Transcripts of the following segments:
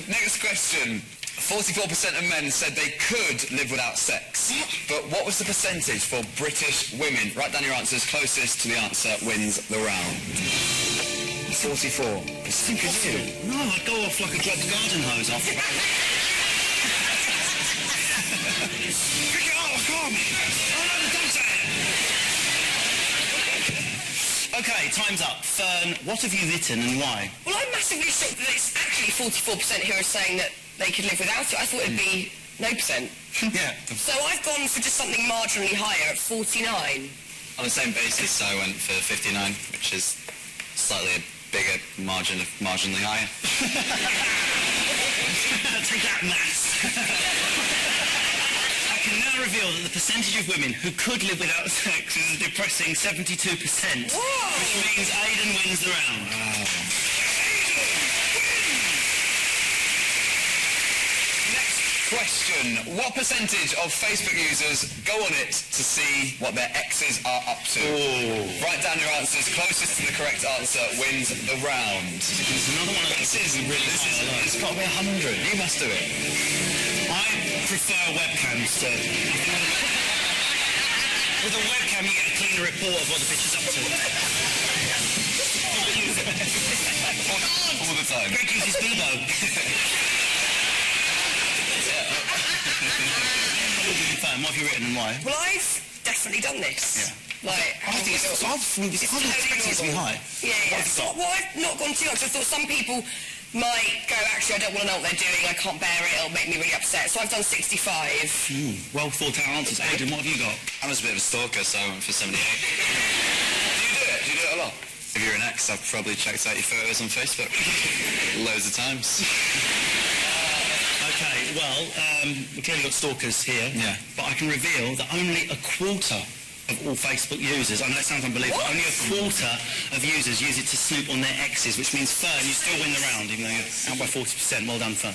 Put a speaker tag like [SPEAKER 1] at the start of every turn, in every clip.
[SPEAKER 1] Next question. 44% of men said they could live without sex. But what was the percentage for British women? Write down your answers. Closest to the answer wins the round. 44.
[SPEAKER 2] It's impossible. No, I'd go off like a dropped garden hose after that. Pick it up, I can't. Oh no, the dog's at it. Okay, time's up. Fern, what have you written and why?
[SPEAKER 3] Well, I'm massively shocked that it's actually 44% who are saying that they could live without it. I thought it'd be no percent.
[SPEAKER 2] Yeah.
[SPEAKER 3] So I've gone for just something marginally higher at 49.
[SPEAKER 4] On the same basis, I went for 59, which is slightly a bigger margin of marginally higher.
[SPEAKER 2] Take that, maths. I can now reveal that the percentage of women who could live without sex is a depressing 72%.
[SPEAKER 3] Whoa.
[SPEAKER 2] Which means Aiden wins the round.
[SPEAKER 1] Wow. Question. What percentage of Facebook users go on it to see what their exes are up to?
[SPEAKER 2] Ooh.
[SPEAKER 1] Write down your answers. Closest to the correct answer wins the round.
[SPEAKER 2] There's another one of
[SPEAKER 1] This is it's got to be 100. You must do it.
[SPEAKER 2] I prefer webcams to... With a webcam you get a cleaner report of what the bitch is up to.
[SPEAKER 1] All the time.
[SPEAKER 2] Greg uses Bebo. What have you written and why?
[SPEAKER 3] Well, I've definitely done this.
[SPEAKER 2] Yeah.
[SPEAKER 3] Like,
[SPEAKER 2] I think it's hardly expected it to be high.
[SPEAKER 3] Yeah. Well, I've not gone too high, because I thought some people might go, actually, I don't want to know what they're doing, I can't bear it, it'll make me really upset. So I've done 65.
[SPEAKER 2] Well thought out answers. Aiden, what have you got?
[SPEAKER 4] I was a bit of a stalker, so I went for 78.
[SPEAKER 1] Do you do it? Do you do it a lot?
[SPEAKER 4] If you're an ex, I've probably checked out your photos on Facebook. Loads of times.
[SPEAKER 2] Okay, well, we've clearly got stalkers here.
[SPEAKER 4] Yeah.
[SPEAKER 2] But I can reveal that only a quarter of all Facebook users, I know it sounds unbelievable,
[SPEAKER 3] What?
[SPEAKER 2] only a quarter of users use it to snoop on their exes, which means, Fern, you still win the round, even though you're out by 40%. Well done, Fern.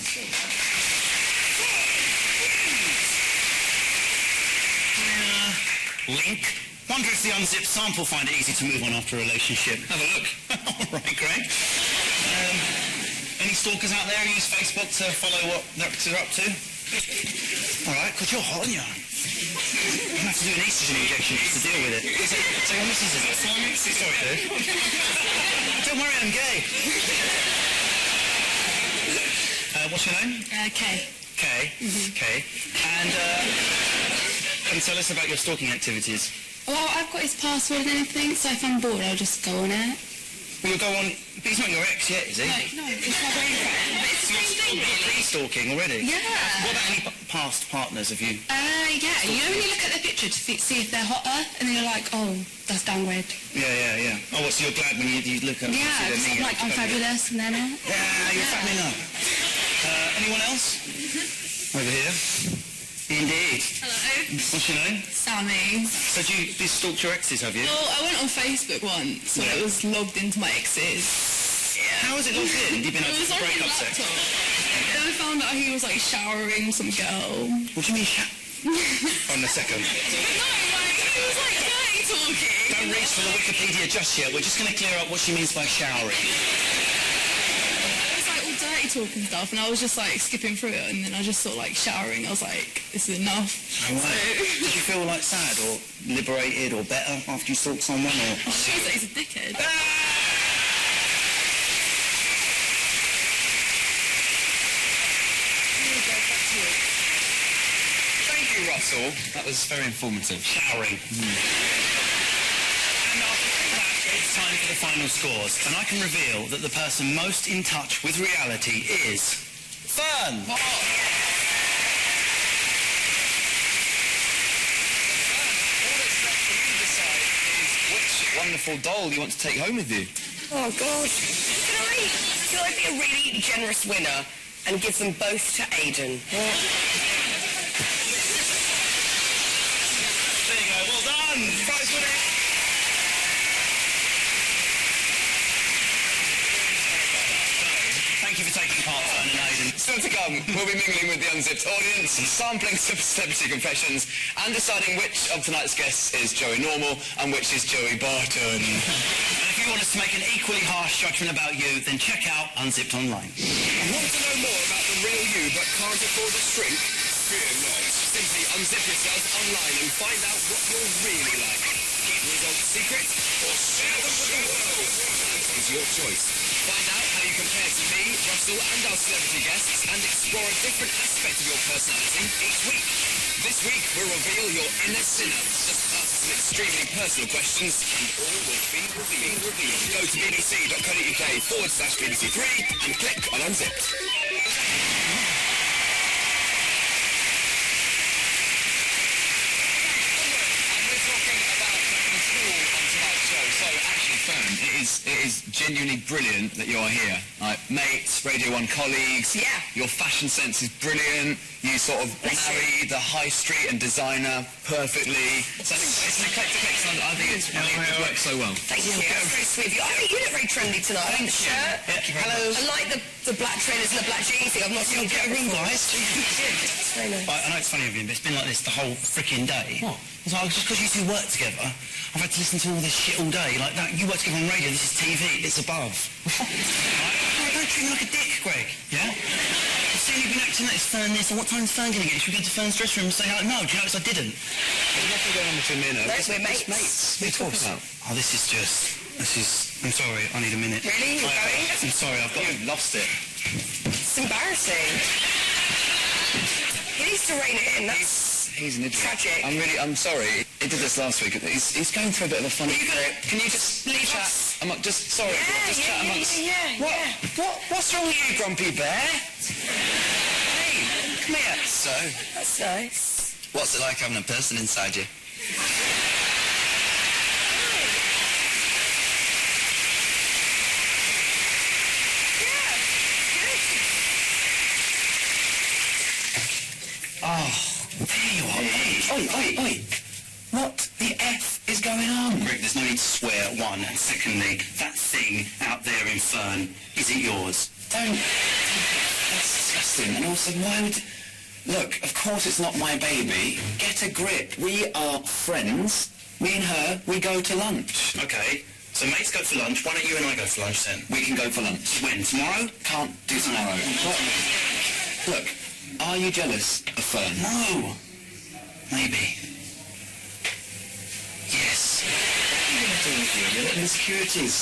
[SPEAKER 2] Link. Wonder if the Unzipped sample find it easy to move on after a relationship. Have a look. All right, Greg. Any stalkers out there who use Facebook to follow what their exes are up to? All right, because you're hot, aren't you? I'm going to have to do an estrogen injection to deal with it. So your missus is it? Sorry, dude. Don't worry, I'm gay. What's your name?
[SPEAKER 5] Kay.
[SPEAKER 2] Kay. Kay. And tell us about your stalking activities.
[SPEAKER 5] Well, I've got his password and everything, so if I'm bored, I'll just go on it.
[SPEAKER 2] Well, you'll go on... But he's not your ex yet, is he?
[SPEAKER 5] No, it's my boyfriend. But it's the same thing, really.
[SPEAKER 2] Pre-stalking already?
[SPEAKER 5] Yeah.
[SPEAKER 2] What about any past partners of you?
[SPEAKER 5] Yeah. You know when you look at their picture to see if they're hotter, and then you're like, oh, that's downgrade.
[SPEAKER 2] Yeah. Oh, what, so you're glad when you look at...
[SPEAKER 5] Yeah, because I'm like, I'm fabulous, and they're not.
[SPEAKER 2] Yeah, you're fabulous. Anyone else? Over here. Indeed.
[SPEAKER 5] Hello.
[SPEAKER 2] What's your name?
[SPEAKER 5] Sammy.
[SPEAKER 2] So you stalked your exes, have you?
[SPEAKER 5] Well, I went on Facebook once, so it was logged into my exes. Yeah.
[SPEAKER 2] How was it logged in? You've been
[SPEAKER 5] It was on his
[SPEAKER 2] breakup sex?
[SPEAKER 5] laptop. Then I found out he was like showering some girl.
[SPEAKER 2] What do you mean on the second?
[SPEAKER 5] No, like, he was like dirty talking.
[SPEAKER 2] Don't reach for the Wikipedia just yet. We're just going to clear up what she means by showering.
[SPEAKER 5] It was like all dirty talking stuff, and I was just like skipping through it, and then I just saw like showering. I was like, this is enough.
[SPEAKER 2] Oh, right. Did you feel like sad or liberated or better after you stalked someone? Or...
[SPEAKER 5] It feels like he's a dickhead.
[SPEAKER 1] Thank you, Russell. That was very informative.
[SPEAKER 2] Showering. And after that, it's time for the final scores. And I can reveal that the person most in touch with reality is... Fern!
[SPEAKER 1] All that's left for you to decide is which wonderful doll you want to take home with you.
[SPEAKER 3] Oh, God. Can I be a really generous winner and give them both to Aiden?
[SPEAKER 2] There you go, well done! Prize winner! Thank you for taking part, Fern and Aiden.
[SPEAKER 1] Still to come, we'll be mingling with the Unzipped audience, sampling some celebrity confessions, and deciding which of tonight's guests is Joey Normal and which is Joey Barton.
[SPEAKER 2] And if you want us to make an equally harsh judgment about you, then check out Unzipped online.
[SPEAKER 1] Want to know more about the real you but can't afford a shrink? Fear not. Simply unzip yourself online and find out what you're really like. Keep results secret or share them with the world. That is your choice. Find out how you compare to me, Russell and our celebrity guests and explore a different aspect of your personality each week. This week we'll reveal your inner sinner. Just ask some extremely personal questions and all will be revealed. Go to bbc.co.uk/BBC3 and click on Unzipped. It is genuinely brilliant that you're here. Like, mates, Radio 1 colleagues.
[SPEAKER 3] Yeah.
[SPEAKER 1] Your fashion sense is brilliant. You sort of marry the high street and designer perfectly. So it's an eclectic mix. I think it works so well.
[SPEAKER 3] Thank you. That's very sweet of you. I think you look very trendy tonight. I like the shirt.
[SPEAKER 2] Hello.
[SPEAKER 3] I like the black trainers and the black jeans thing. I've not seen you
[SPEAKER 2] Get a room, guys.
[SPEAKER 3] It's very nice.
[SPEAKER 2] I know it's funny of you, but it's been like this the whole freaking day. What? It's like, just because you two work together, I've had to listen to all this shit all day. Like, that, you work together on radio, this is TV, it's above. Right? Don't treat me like a dick, Greg, yeah? I've seen you've been acting like it's Fern this, and what time's Fern going to get? Should we go to Fern's dressing room and say, oh, no, do you notice I didn't?
[SPEAKER 1] There's nothing going on between me and her.
[SPEAKER 3] No, we're mates.
[SPEAKER 1] What are you talking about?
[SPEAKER 2] Oh, this is... I'm sorry, I need a minute.
[SPEAKER 3] Really? You're going?
[SPEAKER 2] I'm sorry, I've got...
[SPEAKER 1] You've lost it.
[SPEAKER 3] It's embarrassing. He needs to rein it in.
[SPEAKER 1] He's an idiot.
[SPEAKER 3] Tragic.
[SPEAKER 1] I'm sorry. He did this last week. He's going through a bit of a funny... Can you just
[SPEAKER 3] leave
[SPEAKER 1] chat?
[SPEAKER 3] us?
[SPEAKER 1] I'm just sorry. Just chat amongst... What's wrong with you, Grumpy Bear? Hey, come here.
[SPEAKER 4] So,
[SPEAKER 3] That's nice.
[SPEAKER 4] what's it like having a person inside you?
[SPEAKER 1] Oh, there you are. Oi. What the F is going on?
[SPEAKER 2] Greg, there's no need to swear, one, and secondly, that thing out there in Fern isn't yours.
[SPEAKER 1] Don't. That's disgusting. And also, why would... Look, of course it's not my baby. Get a grip. We are friends. Me and her, we go to lunch.
[SPEAKER 2] Okay, so mates go for lunch. Why don't you and I go for lunch then?
[SPEAKER 1] We can go for lunch.
[SPEAKER 2] When? Tomorrow?
[SPEAKER 1] Can't do tomorrow. But, look, are you jealous of Fern?
[SPEAKER 2] No. Maybe. Yes.
[SPEAKER 1] What are you going to do with you? Your little insecurities.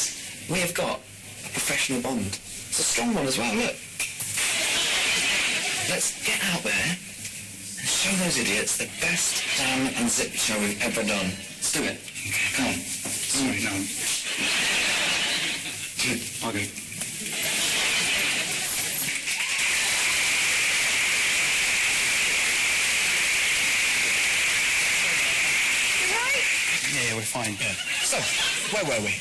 [SPEAKER 1] We have got a professional bond. It's a strong one as well, look. Let's get out there and show those idiots the best damn Unzipped show we've ever done. Let's do it. Okay, come on.
[SPEAKER 2] Sorry, no. I'll go. Yeah, we're fine. Yeah.
[SPEAKER 1] So, where were we?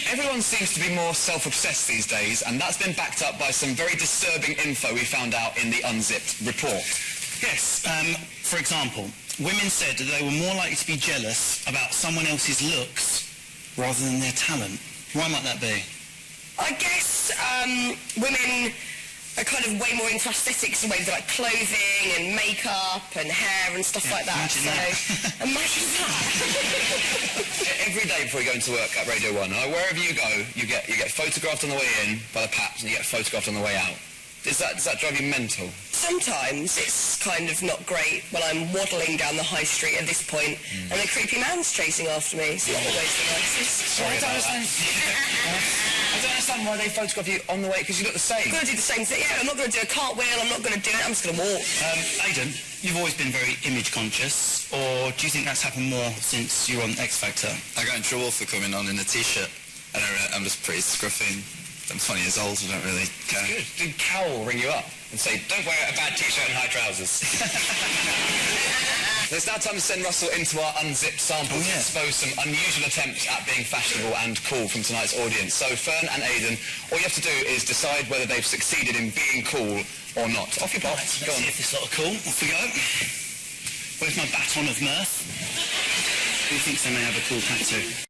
[SPEAKER 1] Everyone seems to be more self-obsessed these days, and that's been backed up by some very disturbing info we found out in the Unzipped report.
[SPEAKER 2] Yes, for example, women said that they were more likely to be jealous about someone else's looks rather than their talent. Why might that be?
[SPEAKER 3] I guess women are kind of way more into aesthetics and ways like clothing and makeup and hair and stuff like that. Imagine that.
[SPEAKER 1] Every day before you go into work at Radio 1, wherever you go, you get photographed on the way in by the paps and you get photographed on the way out. Does that drive you mental?
[SPEAKER 3] Sometimes it's kind of not great when I'm waddling down the high street at this point and a creepy man's chasing after me. It's not always the nicest.
[SPEAKER 1] I don't understand why they photograph you on the way, because you look the same.
[SPEAKER 3] I'm going to do the same thing. Yeah, I'm not going to do a cartwheel, I'm not going to do it, I'm just going to walk.
[SPEAKER 2] Aiden, you've always been very image conscious, or do you think that's happened more since you were on X Factor?
[SPEAKER 4] I got in trouble for coming on in a t-shirt, and I'm just pretty scruffy. I'm 20 years old, so I don't really care.
[SPEAKER 1] Good. Did Carol ring you up and say, don't wear a bad t-shirt and high trousers? It's now time to send Russell into our Unzipped sample to expose some unusual attempts at being fashionable and cool from tonight's audience. So Fern and Aiden, all you have to do is decide whether they've succeeded in being cool or not. Off you pop.
[SPEAKER 2] Let's
[SPEAKER 1] Go on.
[SPEAKER 2] see if this lot are cool. Off we go. Where's my baton of mirth? Who thinks they may have a cool tattoo?